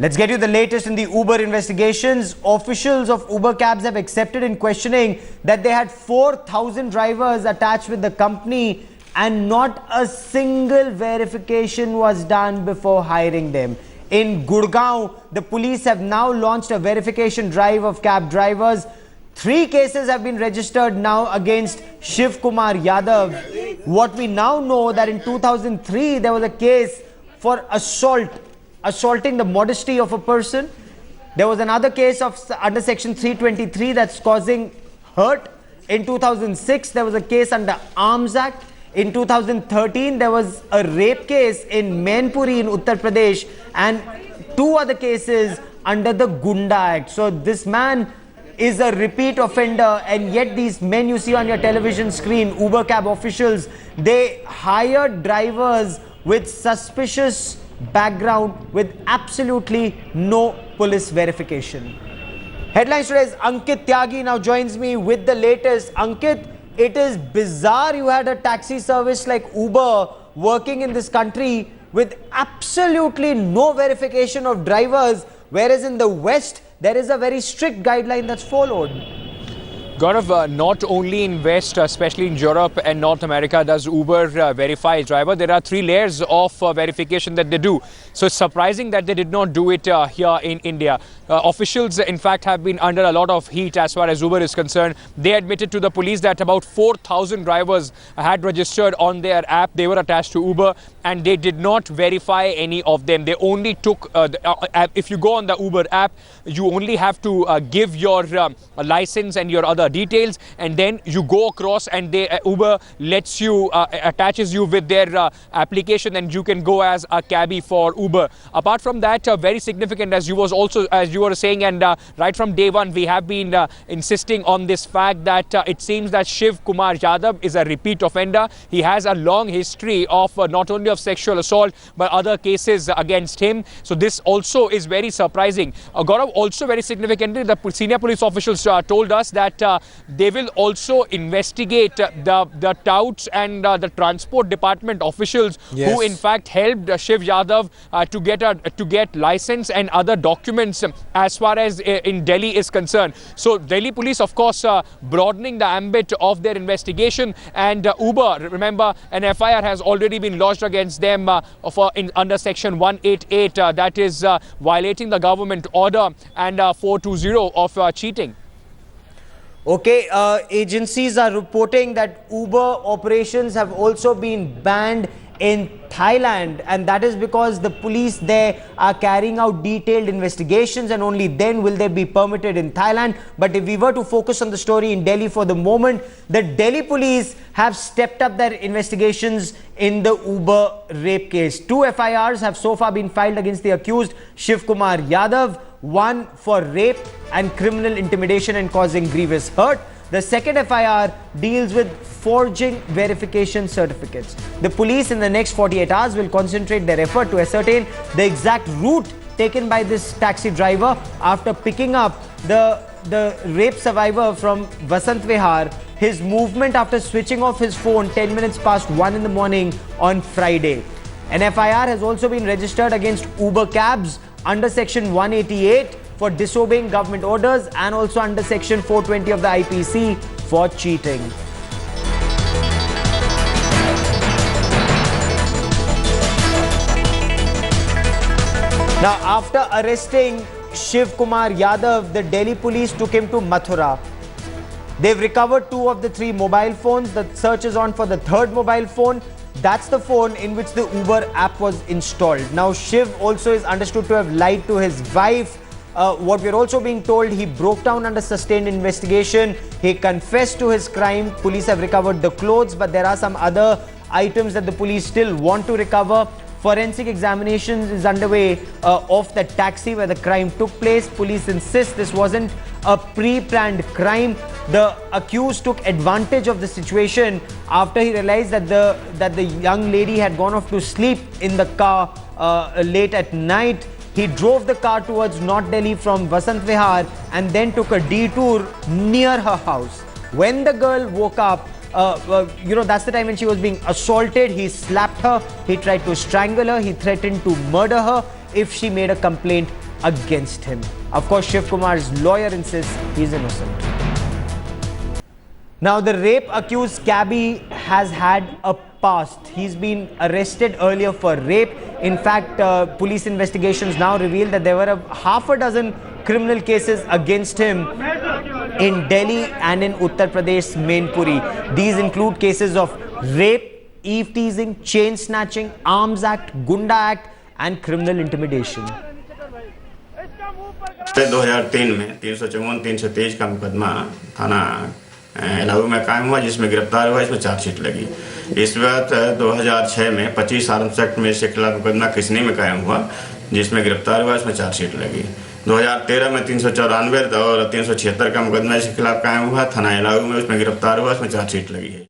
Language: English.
Let's get you the latest in the Uber investigations. Officials of Uber Cabs have accepted in questioning that they had 4,000 drivers attached with the company and not a single verification was done before hiring them. In Gurgaon, the police have now launched a verification drive of cab drivers. 3 cases have been registered now against Shiv Kumar Yadav. What we now know that in 2003 there was a case for assaulting the modesty of a person. There was another case of under section 323 that's causing hurt. In 2006 there was a case under Arms Act. In 2013 there was a rape case in Mainpuri in Uttar Pradesh and 2 other cases under the Gunda Act. So this man is a repeat offender, and yet these men you see on your television screen, Uber cab officials, they hired drivers with suspicious background with absolutely no police verification. Headlines today's Ankit Tyagi now joins me with the latest. Ankit, it is bizarre you had a taxi service like Uber working in this country with absolutely no verification of drivers, whereas in the West there is a very strict guideline that's followed. Gaurav, not only in West, especially in Europe and North America, does Uber verify its driver. There are 3 layers of verification that they do. So it's surprising that they did not do it here in India. Officials, in fact, have been under a lot of heat as far as Uber is concerned. They admitted to the police that about 4,000 drivers had registered on their app. They were attached to Uber and they did not verify any of them. They only took, if you go on the Uber app, you only have to give your license and your other details, and then you go across and they Uber lets you attaches you with their application, and you can go as a cabbie for Uber. Apart from that, very significant, as you were saying, and right from day one we have been insisting on this fact that it seems that Shiv Kumar Yadav is a repeat offender. He has a long history of not only of sexual assault but other cases against him. So this also is very surprising. Gaurav, also very significantly, the senior police officials told us that they will also investigate the touts and the transport department officials who in fact helped Shiv Yadav to get license and other documents as far as in Delhi is concerned. So Delhi police, of course, broadening the ambit of their investigation, and Uber, remember, an FIR has already been lodged against them under section 188, that is violating the government order, and 420 of cheating. Okay, agencies are reporting that Uber operations have also been banned in Thailand, and that is because the police there are carrying out detailed investigations, and only then will they be permitted in Thailand. But if we were to focus on the story in Delhi for the moment, the Delhi police have stepped up their investigations in the Uber rape case. 2 FIRs have so far been filed against the accused Shiv Kumar Yadav, 1 for rape and criminal intimidation and causing grievous hurt. The second FIR deals with forging verification certificates. The police in the next 48 hours will concentrate their effort to ascertain the exact route taken by this taxi driver after picking up the rape survivor from Vasant Vihar, his movement after switching off his phone 10 minutes past 1 in the morning on Friday. An FIR has also been registered against Uber cabs under section 188 for disobeying government orders, and also under section 420 of the IPC for cheating. Now, after arresting Shiv Kumar Yadav, the Delhi police took him to Mathura. They've recovered 2 of the 3 mobile phones. The search is on for the 3rd mobile phone. That's the phone in which the Uber app was installed. Now, Shiv also is understood to have lied to his wife. What we're also being told, he broke down under sustained investigation. He confessed to his crime. Police have recovered the clothes, but there are some other items that the police still want to recover. Forensic examination is underway of the taxi where the crime took place. Police insist this wasn't a pre-planned crime. The accused took advantage of the situation after he realized that the young lady had gone off to sleep in the car late at night. He drove the car towards North Delhi from Vasant Vihar and then took a detour near her house. When the girl woke up, that's the time when she was being assaulted. He slapped her, he tried to strangle her, he threatened to murder her if she made a complaint against him. Of course, Shiv Kumar's lawyer insists he's innocent. Now, the rape accused cabbie has had a past. He's been arrested earlier for rape. In fact, police investigations now reveal that there were half a dozen criminal cases against him in Delhi and in Uttar Pradesh, Mainpuri. These include cases of rape, eve teasing, chain snatching, arms act, Gunda act and criminal intimidation. 2003 में 354, 323 का मुकदमा थाना इलाहाबाद में कायम हुआ, जिसमें गिरफ्तार हुआ, इसमें चार्जशीट लगी। इस बात 2006 में 25 आर्म्स एक्ट में इसके खिलाफ मुकदमा किसनी में कायम हुआ, जिसमें गिरफ्तार हुआ, इसमें चार्जशीट लगी। 2013 में 394 और 376 का मुकदमा इसके खिलाफ कायम हुआ, थाना इलाहाबाद में उसमें गिरफ्तार हुआ, इसमें चार्जशीट लगी है।